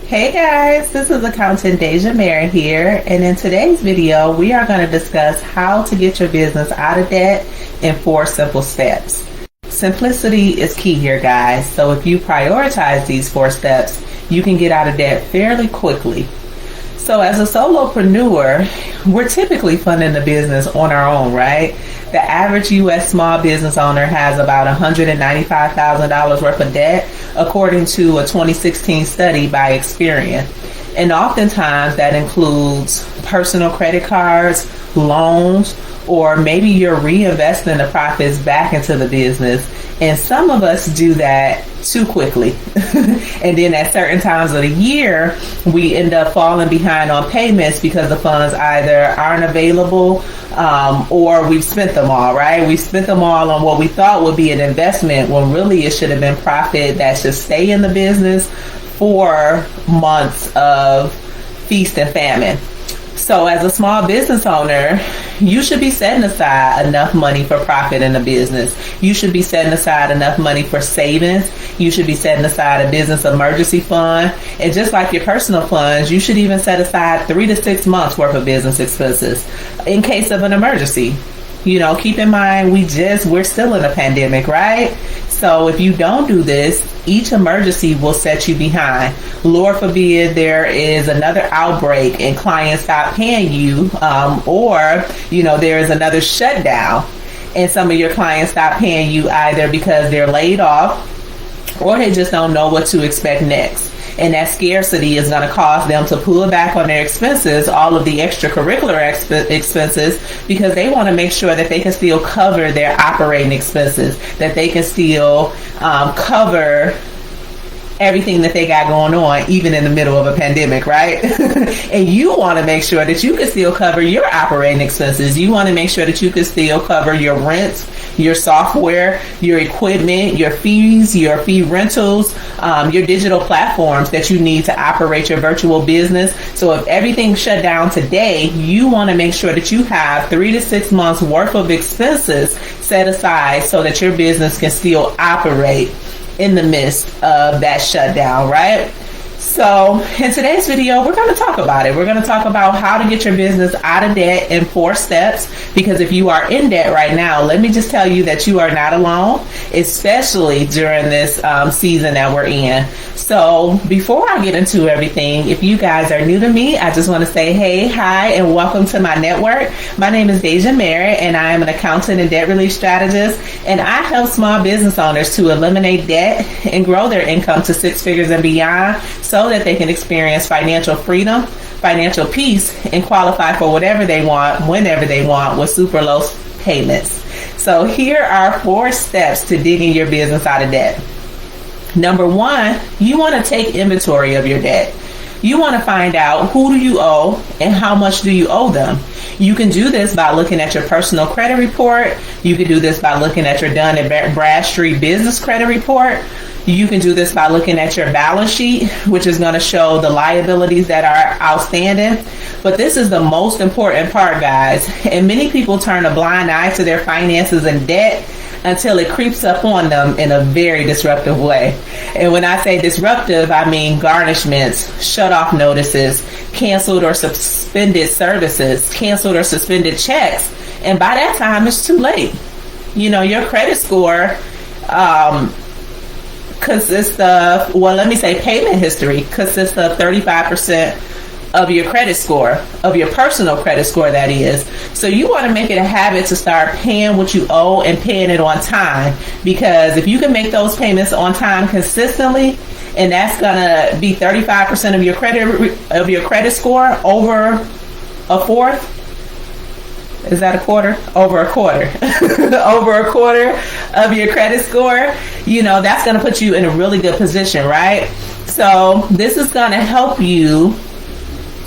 Hey guys, this is accountant Deja Mary here, and in today's video we are going to discuss how to get your business out of debt in 4 simple steps. Simplicity is key here, guys, so if you prioritize these 4 steps, you can get out of debt fairly quickly. So as a solopreneur, we're typically funding the business on our own, right? The average U.S. small business owner has about $195,000 worth of debt, according to a 2016 study by Experian. And oftentimes that includes personal credit cards, loans, or maybe you're reinvesting the profits back into the business. And some of us do that too quickly. And then at certain times of the year, we end up falling behind on payments because the funds either aren't available or we've spent them all, right? We spent them all on what we thought would be an investment when really it should have been profit that should stay in the business for months of feast and famine. So as a small business owner, you should be setting aside enough money for profit in the business. You should be setting aside enough money for savings. You should be setting aside a business emergency fund. And just like your personal funds, you should even set aside 3 to 6 months worth of business expenses in case of an emergency. You know, keep in mind, we're still in a pandemic, right? So if you don't do this, each emergency will set you behind. Lord forbid there is another outbreak and clients stop paying you, or, there is another shutdown and some of your clients stop paying you either because they're laid off or they just don't know what to expect next. And that scarcity is going to cause them to pull back on their expenses, all of the extracurricular expenses, because they want to make sure that they can still cover their operating expenses, that they can still cover everything that they got going on, even in the middle of a pandemic, right? And you want to make sure that you can still cover your operating expenses. You want to make sure that you can still cover your rent, your software, your equipment, your fees, your fee rentals, your digital platforms that you need to operate your virtual business. So if everything shut down today, you want to make sure that you have 3 to 6 months worth of expenses set aside so that your business can still operate in the midst of that shutdown, right? So in today's video, we're going to talk about it. We're going to talk about how to get your business out of debt in 4 steps, because if you are in debt right now, let me just tell you that you are not alone, especially during this season that we're in. So before I get into everything, if you guys are new to me, I just want to say, hey, hi, and welcome to my network. My name is Deja Mary, and I am an accountant and debt relief strategist, and I help small business owners to eliminate debt and grow their income to 6 figures and beyond, so that they can experience financial freedom, financial peace, and qualify for whatever they want, whenever they want, with super low payments. So here are 4 steps to digging your business out of debt. Number 1, you want to take inventory of your debt. You want to find out who do you owe and how much do you owe them. You can do this by looking at your personal credit report. You can do this by looking at your Dun & Bradstreet business credit report. You can do this by looking at your balance sheet, which is going to show the liabilities that are outstanding. But this is the most important part, guys. And many people turn a blind eye to their finances and debt until it creeps up on them in a very disruptive way. And when I say disruptive, I mean garnishments, shut-off notices, canceled or suspended services, canceled or suspended checks. And by that time, it's too late. Your credit score consists of, payment history consists of 35% of your credit score, of your personal credit score, that is. So you want to make it a habit to start paying what you owe and paying it on time, because if you can make those payments on time consistently, and that's gonna be 35% of your credit score over a fourth. Is that a quarter? Over a quarter. Over a quarter of your credit score, that's going to put you in a really good position, right? So this is going to help you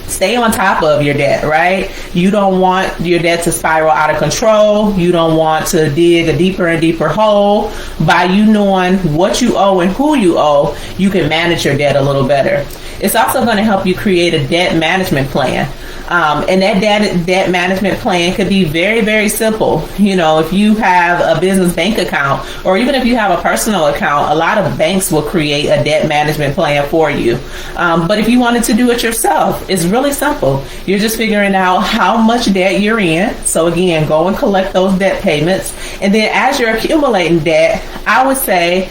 stay on top of your debt, right? You don't want your debt to spiral out of control. You don't want to dig a deeper and deeper hole. By you knowing what you owe and who you owe, you can manage your debt a little better. It's also going to help you create a debt management plan. And that debt management plan could be very, very simple. If you have a business bank account, or even if you have a personal account, a lot of banks will create a debt management plan for you. But if you wanted to do it yourself, it's really simple. You're just figuring out how much debt you're in. So again, go and collect those debt payments. And then as you're accumulating debt, I would say,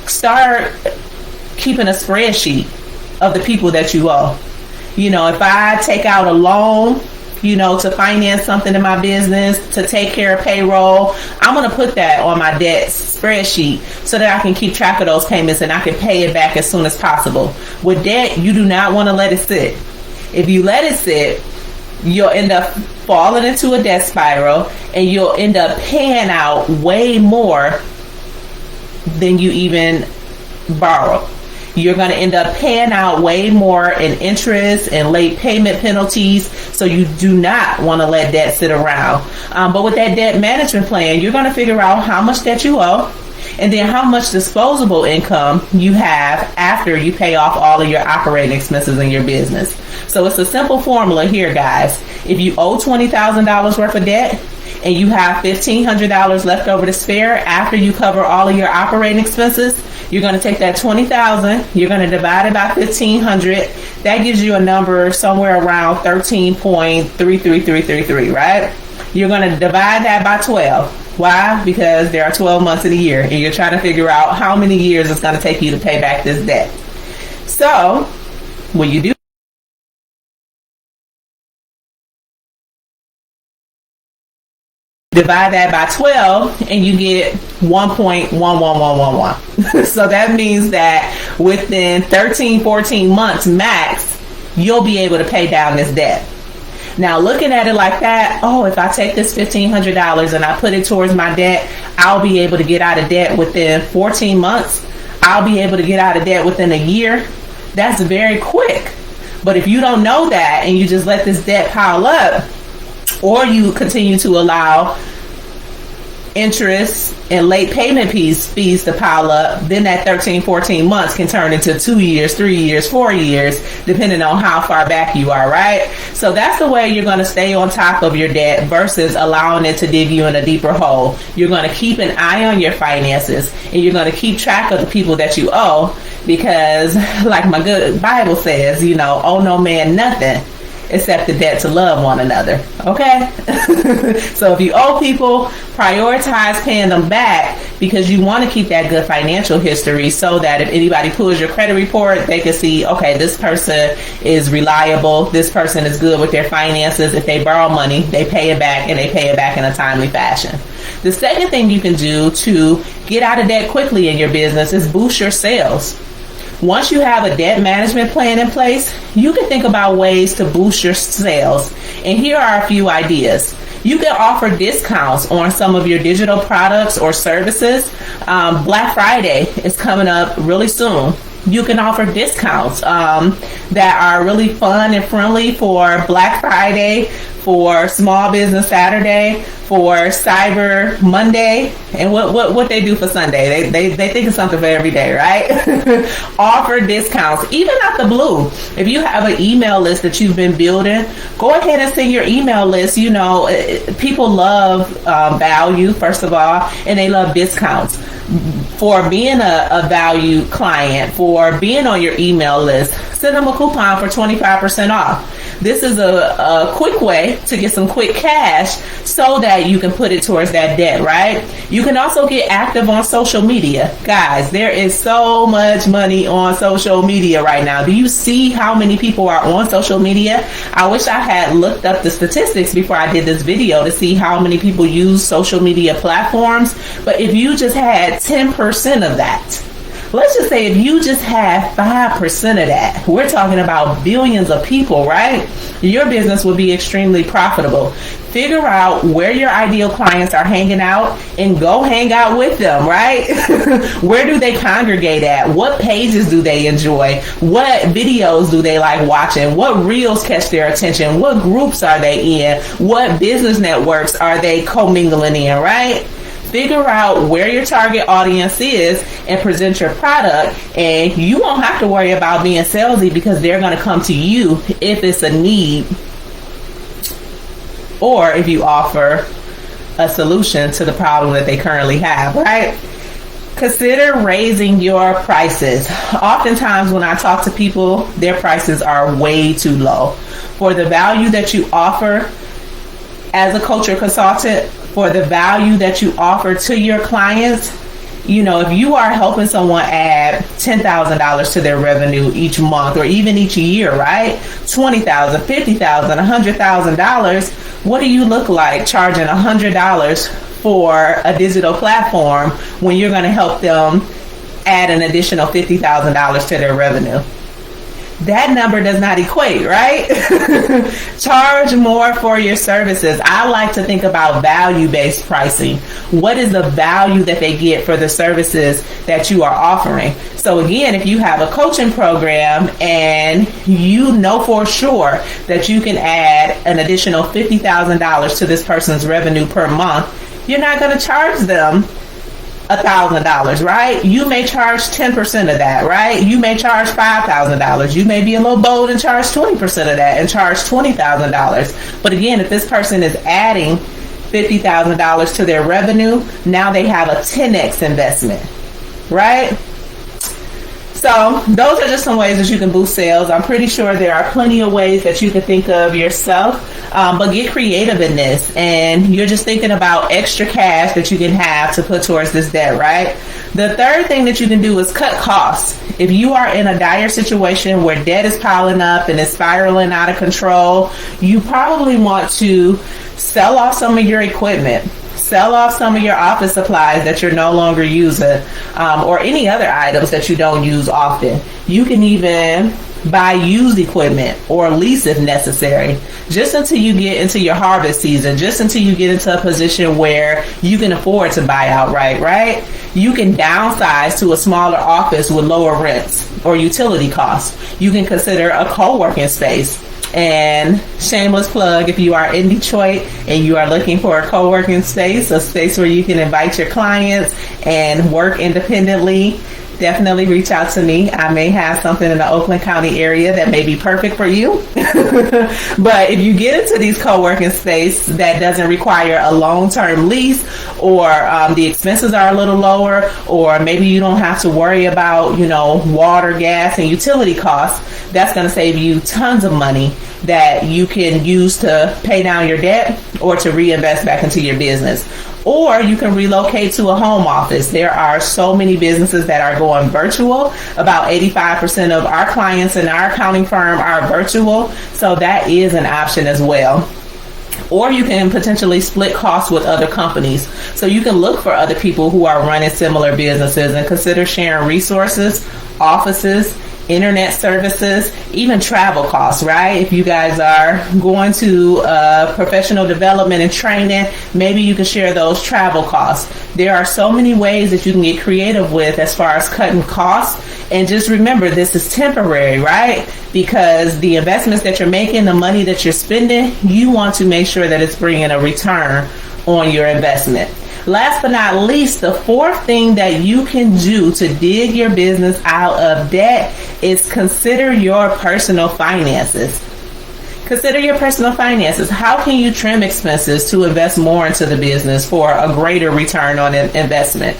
start keeping a spreadsheet of the people that you owe. If I take out a loan, to finance something in my business, to take care of payroll, I'm going to put that on my debt spreadsheet so that I can keep track of those payments and I can pay it back as soon as possible. With debt, you do not want to let it sit. If you let it sit, you'll end up falling into a debt spiral and you'll end up paying out way more than you even borrow. You're going to end up paying out way more in interest and late payment penalties. So you do not want to let debt sit around. But with that debt management plan, you're going to figure out how much debt you owe and then how much disposable income you have after you pay off all of your operating expenses in your business. So it's a simple formula here, guys. If you owe $20,000 worth of debt, and you have $1,500 left over to spare after you cover all of your operating expenses, you're going to take that $20,000, you're going to divide it by 1,500. That gives you a number somewhere around 13.33333, right? You're going to divide that by 12. Why? Because there are 12 months in a year, and you're trying to figure out how many years it's going to take you to pay back this debt. So, when you do divide that by 12 and you get 1.11111. So that means that within 13, 14 months max, you'll be able to pay down this debt. Now looking at it like that, if I take this $1,500 and I put it towards my debt, I'll be able to get out of debt within 14 months. I'll be able to get out of debt within a year. That's very quick. But if you don't know that and you just let this debt pile up, or you continue to allow interest and late payment fees to pile up, then that 13, 14 months can turn into 2 years, 3 years, 4 years, depending on how far back you are, right? So that's the way you're going to stay on top of your debt versus allowing it to dig you in a deeper hole. You're going to keep an eye on your finances and you're going to keep track of the people that you owe, because like my good Bible says, owe no man nothing except the debt to love one another. Okay? So if you owe people, prioritize paying them back, because you want to keep that good financial history so that if anybody pulls your credit report, they can see, okay, this person is reliable, this person is good with their finances. If they borrow money, they pay it back, and they pay it back in a timely fashion. The second thing you can do to get out of debt quickly in your business is boost your sales. Once you have a debt management plan in place, you can think about ways to boost your sales. And here are a few ideas. You can offer discounts on some of your digital products or services. Black Friday is coming up really soon. You can offer discounts that are really fun and friendly for Black Friday, for Small Business Saturday, for Cyber Monday, and what they do for Sunday. They think of something for every day, right? Offer discounts, even out the blue. If you have an email list that you've been building, go ahead and send your email list. People love value, first of all, and they love discounts. For being a value client, for being on your email list, send them a coupon for 25% off. This is a quick way to get some quick cash so that you can put it towards that debt, right? You can also get active on social media. Guys, there is so much money on social media right now. Do you see how many people are on social media? I wish I had looked up the statistics before I did this video to see how many people use social media platforms. But if you just had 10% of that, let's just say if you just had 5% of that, we're talking about billions of people, right? Your business would be extremely profitable. Figure out where your ideal clients are hanging out and go hang out with them, right? Where do they congregate at? What pages do they enjoy? What videos do they like watching? What reels catch their attention? What groups are they in? What business networks are they commingling in, right? Figure out where your target audience is and present your product, and you won't have to worry about being salesy because they're going to come to you if it's a need or if you offer a solution to the problem that they currently have, right? Consider raising your prices. Oftentimes when I talk to people, their prices are way too low. For the value that you offer as a coach or consultant, for the value that you offer to your clients, you know, if you are helping someone add $10,000 to their revenue each month or even each year, right? $20,000, $50,000, $100,000, what do you look like charging $100 for a digital platform when you're going to help them add an additional $50,000 to their revenue? That number does not equate, right? Charge more for your services. I like to think about value-based pricing. What is the value that they get for the services that you are offering? So again, if you have a coaching program and you know for sure that you can add an additional $50,000 to this person's revenue per month, you're not going to charge them $1,000, right? You may charge 10% of that, right? You may charge $5,000. You may be a little bold and charge 20% of that and charge $20,000. But again, if this person is adding $50,000 to their revenue, now they have a 10x investment, right? So those are just some ways that you can boost sales. I'm pretty sure there are plenty of ways that you can think of yourself, but get creative in this. And you're just thinking about extra cash that you can have to put towards this debt, right? The third thing that you can do is cut costs. If you are in a dire situation where debt is piling up and is spiraling out of control, you probably want to sell off some of your equipment. Sell off some of your office supplies that you're no longer using, or any other items that you don't use often. You can even buy used equipment or lease if necessary, just until you get into your harvest season, just until you get into a position where you can afford to buy outright, right? You can downsize to a smaller office with lower rents or utility costs. You can consider a co-working space. And shameless plug, if you are in Detroit and you are looking for a co-working space, a space where you can invite your clients and work independently, definitely reach out to me. I may have something in the Oakland County area that may be perfect for you. But if you get into these co-working space that doesn't require a long-term lease, or the expenses are a little lower, or maybe you don't have to worry about, water, gas, and utility costs, that's going to save you tons of money that you can use to pay down your debt or to reinvest back into your business. Or you can relocate to a home office. There are so many businesses that are going virtual. About 85% of our clients in our accounting firm are virtual. So that is an option as well. Or you can potentially split costs with other companies. So you can look for other people who are running similar businesses and consider sharing resources, offices, internet services, even travel costs, right? If you guys are going to professional development and training, maybe you can share those travel costs. There are so many ways that you can get creative with as far as cutting costs. And just remember, this is temporary, right? Because the investments that you're making, the money that you're spending, you want to make sure that it's bringing a return on your investment. Last but not least, the fourth thing that you can do to dig your business out of debt is consider your personal finances. Consider your personal finances. How can you trim expenses to invest more into the business for a greater return on investment?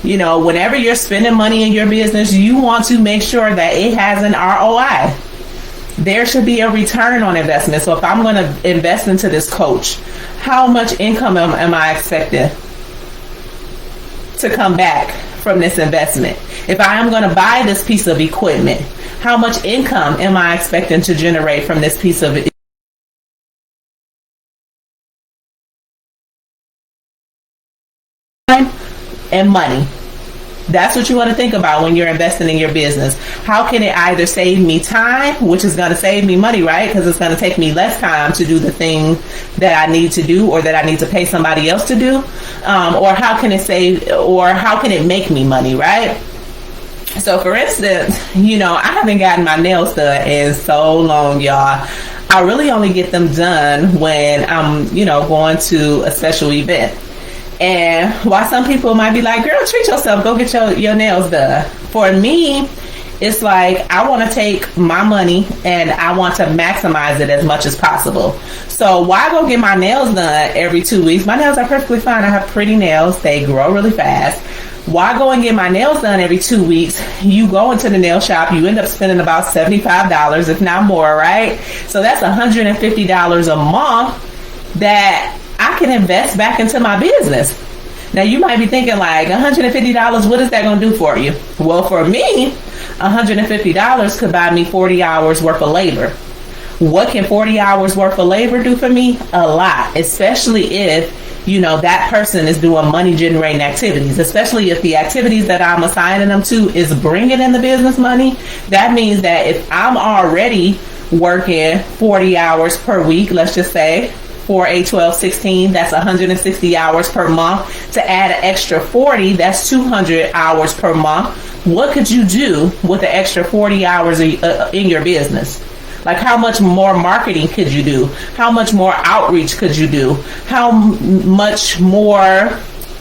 Whenever you're spending money in your business, you want to make sure that it has an ROI. There should be a return on investment. So if I'm going to invest into this coach, how much income am I expecting to come back from this investment? If I am going to buy this piece of equipment, how much income am I expecting to generate from this piece of time and money? That's what you want to think about when you're investing in your business. How can it either save me time, which is going to save me money, right? Because it's going to take me less time to do the thing that I need to do or that I need to pay somebody else to do. Or how can it make me money, right? So for instance, I haven't gotten my nails done in so long, y'all. I really only get them done when I'm, going to a special event. And while some people might be like, girl, treat yourself, go get your nails done. For me, It's like I want to take my money and I want to maximize it as much as possible. So why go get my nails done every 2 weeks? My nails are perfectly fine. I have pretty nails. They grow really fast. Why go and get my nails done every 2 weeks? You go into the nail shop, you end up spending about $75, if not more, right? So that's $150 a month that I can invest back into my business. Now you might be thinking like, $150, what is that going to do for you? Well, for me, $150 could buy me 40 hours worth of labor. What can 40 hours worth of labor do for me? A lot, especially if that person is doing money generating activities, especially if the activities that I'm assigning them to is bringing in the business money. That means that if I'm already working 40 hours per week, let's just say 4, 8, 12, 16, that's 160 hours per month. To add an extra 40, that's 200 hours per month. What could you do with the extra 40 hours in your business? Like, how much more marketing could you do? How much more outreach could you do? How much more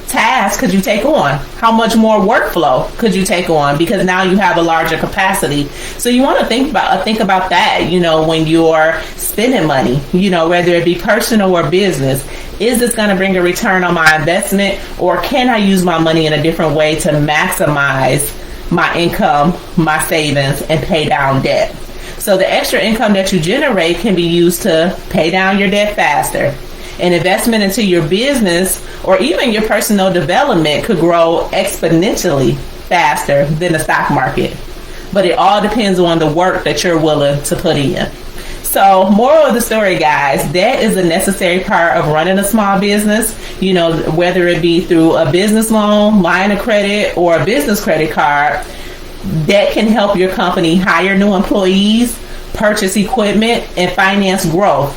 tasks could you take on? How much more workflow could you take on? Because now you have a larger capacity. So you want to think about that, when you're spending money, whether it be personal or business. Is this going to bring a return on my investment, or can I use my money in a different way to maximize my income, my savings, and pay down debt? So the extra income that you generate can be used to pay down your debt faster. An investment into your business or even your personal development could grow exponentially faster than the stock market. But it all depends on the work that you're willing to put in. So, moral of the story, guys, debt is a necessary part of running a small business, whether it be through a business loan, line of credit, or a business credit card. Debt can help your company hire new employees, purchase equipment, and finance growth.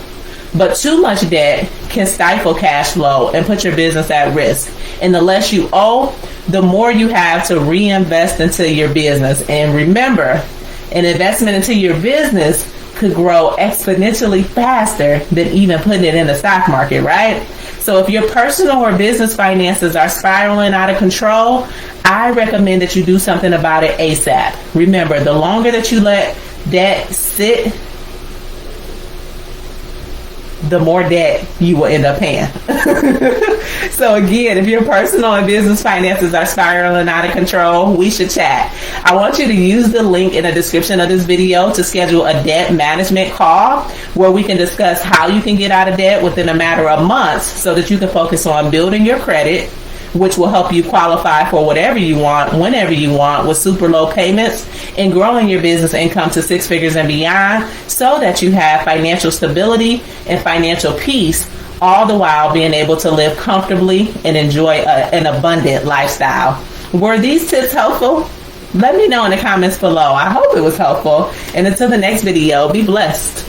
But too much debt can stifle cash flow and put your business at risk. And the less you owe, the more you have to reinvest into your business. And remember, an investment into your business could grow exponentially faster than even putting it in the stock market, right? So if your personal or business finances are spiraling out of control, I recommend that you do something about it ASAP. Remember, the longer that you let debt sit, the more debt you will end up paying. So again, if your personal and business finances are spiraling out of control, we should chat. I want you to use the link in the description of this video to schedule a debt management call where we can discuss how you can get out of debt within a matter of months so that you can focus on building your credit, which will help you qualify for whatever you want, whenever you want, with super low payments, and growing your business income to 6 figures and beyond so that you have financial stability and financial peace, all the while being able to live comfortably and enjoy an abundant lifestyle. Were these tips helpful? Let me know in the comments below. I hope it was helpful. And until the next video, be blessed.